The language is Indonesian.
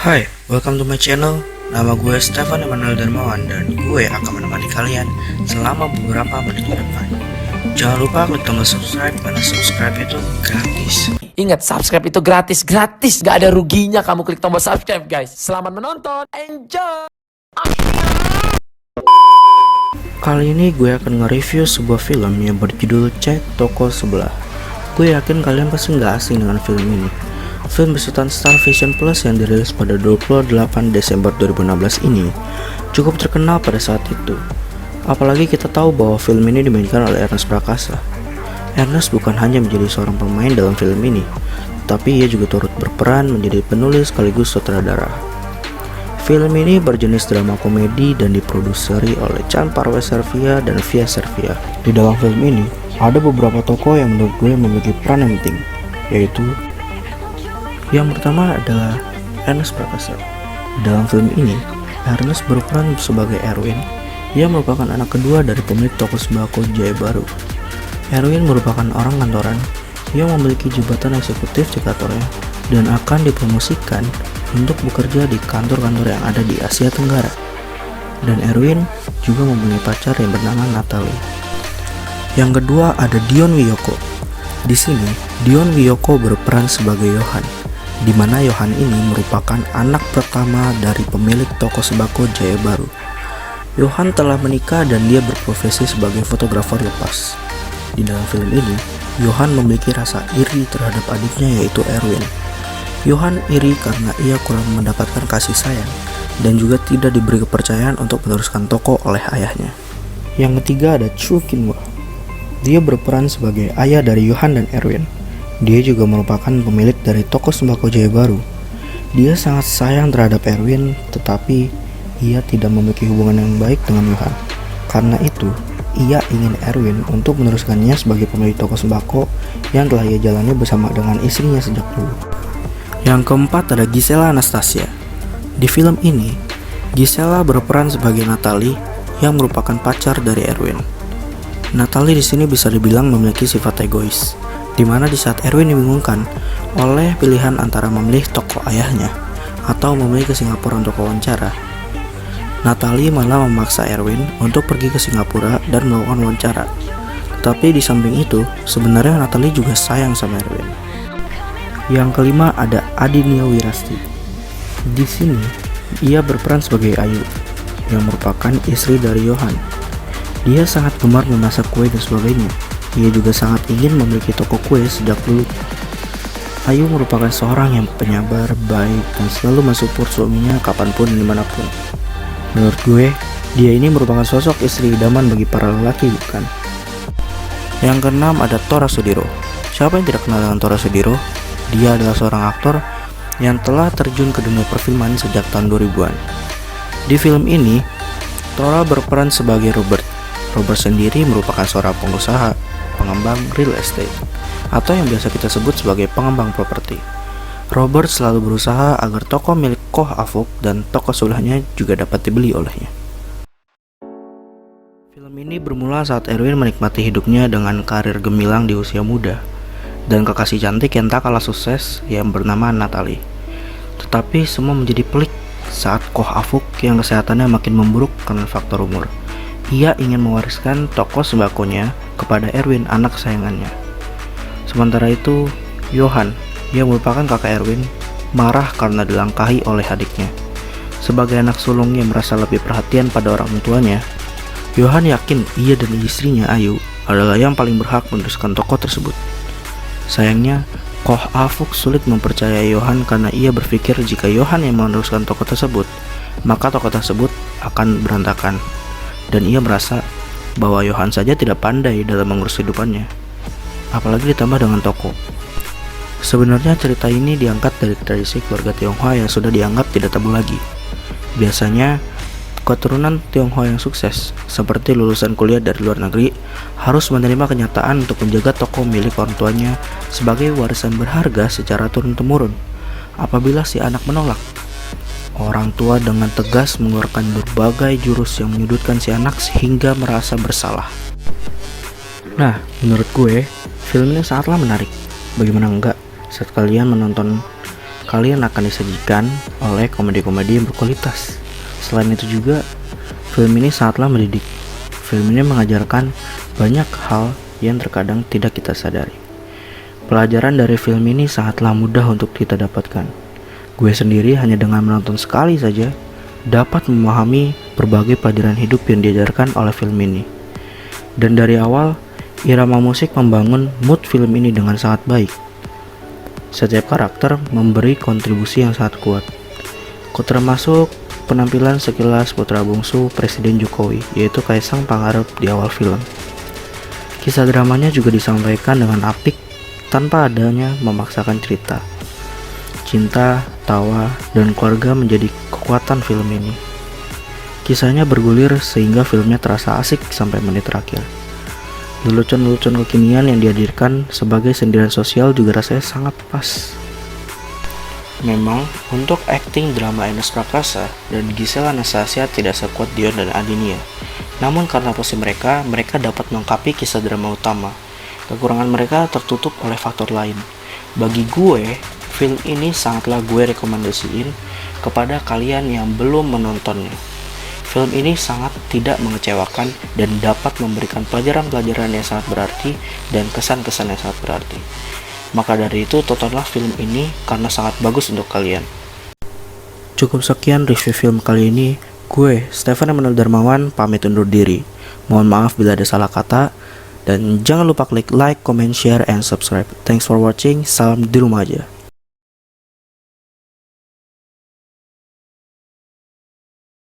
Hai, welcome to my channel. Nama gue Stefan Emanuel Darmawan dan gue akan menemani kalian selama beberapa menit ke depan. Jangan lupa klik tombol subscribe karena subscribe itu gratis. Ingat, subscribe itu gratis. Gak ada ruginya kamu klik tombol subscribe, guys. Selamat menonton, enjoy. Kali ini gue akan nge-review sebuah film yang berjudul Cek Toko Sebelah. Gue yakin kalian pasti nggak asing dengan film ini. Film besutan Star Vision Plus yang dirilis pada 28 Desember 2016 ini cukup terkenal pada saat itu. Apalagi kita tahu bahwa film ini dimainkan oleh Ernest Prakasa. Ernest bukan hanya menjadi seorang pemain dalam film ini, tapi ia juga turut berperan menjadi penulis sekaligus sutradara. Film ini berjenis drama komedi dan diproduseri oleh Chan Parweservia dan Via Servia. Di dalam film ini, ada beberapa tokoh yang menurut gue memiliki peran yang penting, yaitu yang pertama adalah Ernest Prakasa. Dalam film ini, Ernest berperan sebagai Erwin. Ia merupakan anak kedua dari pemilik toko sembako Jaya Baru. Erwin merupakan orang kantoran yang memiliki jabatan eksekutif di kantornya dan akan dipromosikan untuk bekerja di kantor-kantor yang ada di Asia Tenggara. Dan Erwin juga mempunyai pacar yang bernama Natalie. Yang kedua ada Dion Wiyoko. Di sini, Dion Wiyoko berperan sebagai Johan, di mana Johan ini merupakan anak pertama dari pemilik toko sembako Jaya Baru. Johan telah menikah dan dia berprofesi sebagai fotografer lepas. Di dalam film ini, Johan memiliki rasa iri terhadap adiknya yaitu Erwin. Johan iri karena ia kurang mendapatkan kasih sayang dan juga tidak diberi kepercayaan untuk meneruskan toko oleh ayahnya. Yang ketiga ada Chu Kinwa. Dia berperan sebagai ayah dari Johan dan Erwin. Dia juga merupakan pemilik dari toko sembako Jaya Baru. Dia sangat sayang terhadap Erwin, tetapi ia tidak memiliki hubungan yang baik dengan Johan. Karena itu, ia ingin Erwin untuk meneruskannya sebagai pemilik toko sembako yang telah ia jalani bersama dengan istrinya sejak dulu. Yang keempat ada Gisela Anastasia. Di film ini, Gisela berperan sebagai Natalie yang merupakan pacar dari Erwin. Natalie di sini bisa dibilang memiliki sifat egois, di mana di saat Erwin dibingungkan oleh pilihan antara memilih toko ayahnya atau memilih ke Singapura untuk wawancara, Natalie malah memaksa Erwin untuk pergi ke Singapura dan melakukan wawancara. Tapi di samping itu, sebenarnya Natalie juga sayang sama Erwin. Yang kelima ada Adinia Wirasti. Di sini, ia berperan sebagai Ayu, yang merupakan istri dari Johan. Dia sangat gemar memasak kue dan sebagainya. Ia juga sangat ingin memiliki toko kue sejak dulu. Ayu merupakan seorang yang penyabar, baik, dan selalu mensupport suaminya kapanpun dan dimanapun. Menurut gue, dia ini merupakan sosok istri idaman bagi para lelaki, bukan? Yang keenam ada Tora Sudiro. Siapa yang tidak kenal dengan Tora Sudiro? Dia adalah seorang aktor yang telah terjun ke dunia perfilman sejak tahun 2000-an. Di film ini, Tora berperan sebagai Robert. Robert sendiri merupakan seorang pengusaha, pengembang real estate, atau yang biasa kita sebut sebagai pengembang properti. Robert selalu berusaha agar toko milik Koh Afuk dan toko sebelahnya juga dapat dibeli olehnya. Film ini bermula saat Erwin menikmati hidupnya dengan karir gemilang di usia muda dan kekasih cantik yang tak kalah sukses yang bernama Natalie. Tetapi semua menjadi pelik saat Koh Afuk yang kesehatannya makin memburuk karena faktor umur. Ia ingin mewariskan toko sembakonya kepada Erwin, anak kesayangannya. Sementara itu, Johan yang merupakan kakak Erwin marah karena dilangkahi oleh adiknya. Sebagai anak sulung yang merasa lebih perhatian pada orang tuanya, Johan yakin ia dan istrinya Ayu adalah yang paling berhak meneruskan toko tersebut. Sayangnya, Koh Afuk sulit mempercayai Johan karena ia berpikir jika Johan yang meneruskan toko tersebut, maka toko tersebut akan berantakan. Dan ia merasa bahwa Johan saja tidak pandai dalam mengurus hidupannya, apalagi ditambah dengan toko. Sebenarnya cerita ini diangkat dari tradisi keluarga Tionghoa yang sudah dianggap tidak tabu lagi. Biasanya, keturunan Tionghoa yang sukses, seperti lulusan kuliah dari luar negeri, harus menerima kenyataan untuk menjaga toko milik orang tuanya sebagai warisan berharga secara turun-temurun. Apabila si anak menolak, orang tua dengan tegas mengeluarkan berbagai jurus yang menyudutkan si anak sehingga merasa bersalah. Nah, menurut gue, film ini sangatlah menarik. Bagaimana enggak saat kalian menonton kalian akan disajikan oleh komedi-komedi yang berkualitas. Selain itu juga, film ini sangatlah mendidik. Film ini mengajarkan banyak hal yang terkadang tidak kita sadari. Pelajaran dari film ini sangatlah mudah untuk kita dapatkan. Gue sendiri hanya dengan menonton sekali saja dapat memahami berbagai pelajaran hidup yang diajarkan oleh film ini. Dan dari awal, irama musik membangun mood film ini dengan sangat baik. Setiap karakter memberi kontribusi yang sangat kuat. Termasuk penampilan sekilas putra bungsu Presiden Jokowi, yaitu Kaisang Pangarep di awal film. Kisah dramanya juga disampaikan dengan apik tanpa adanya memaksakan cerita. Cinta, tawa, dan keluarga menjadi kekuatan film ini. Kisahnya bergulir sehingga filmnya terasa asik sampai menit terakhir. Lelucon-lelucon kekinian yang dihadirkan sebagai sindiran sosial juga rasanya sangat pas. Memang, untuk akting drama Enes Prakasa dan Gisel Anastasia tidak sekuat Dion dan Adinia. Namun karena posisi mereka dapat melengkapi kisah drama utama. Kekurangan mereka tertutup oleh faktor lain. Bagi gue, film ini sangatlah gue rekomendasiin kepada kalian yang belum menontonnya. Film ini sangat tidak mengecewakan dan dapat memberikan pelajaran-pelajaran yang sangat berarti dan kesan-kesan yang sangat berarti. Maka dari itu, tontonlah film ini karena sangat bagus untuk kalian. Cukup sekian review film kali ini. Gue, Stefan Emanuel Darmawan, pamit undur diri. Mohon maaf bila ada salah kata. Dan jangan lupa klik like, comment, share, and subscribe. Thanks for watching. Salam di rumah aja.